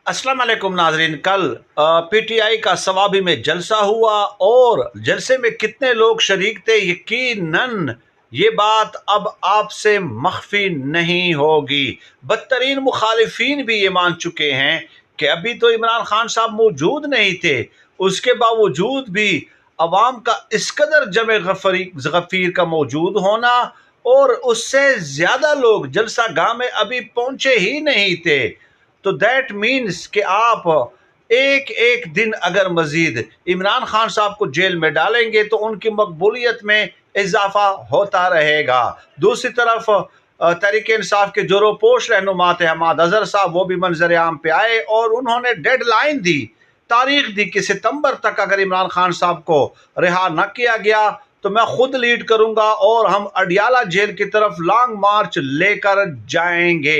अस्सलाम वालेकुम नाजरीन। कल पीटीआई का सवाबी में जलसा हुआ और जलसे में कितने लोग शरीक थे, यकीनन ये बात अब आपसे मख्फी नहीं होगी। बदतरीन मुखालिफिन भी ये मान चुके हैं कि अभी तो इमरान खान साहब मौजूद नहीं थे, उसके बावजूद भी अवाम का इस कदर जमे गफीर का मौजूद होना और उससे ज़्यादा लोग जलसा गाह में अभी पहुंचे ही नहीं थे। तो दैट मीन्स कि आप एक एक दिन अगर मजीद इमरान खान साहब को जेल में डालेंगे तो उनकी मकबूलियत में इजाफा होता रहेगा। दूसरी तरफ तहरीक इंसाफ के जोरोपोश रहनुमा थे हमाद अजहर साहब, वो भी मंजर आम पे आए और उन्होंने डेड लाइन दी, तारीख दी कि सितंबर तक अगर इमरान खान साहब को रिहा न किया गया तो मैं खुद लीड करूंगा और हम अडियाला जेल की तरफ लॉन्ग मार्च लेकर जाएंगे।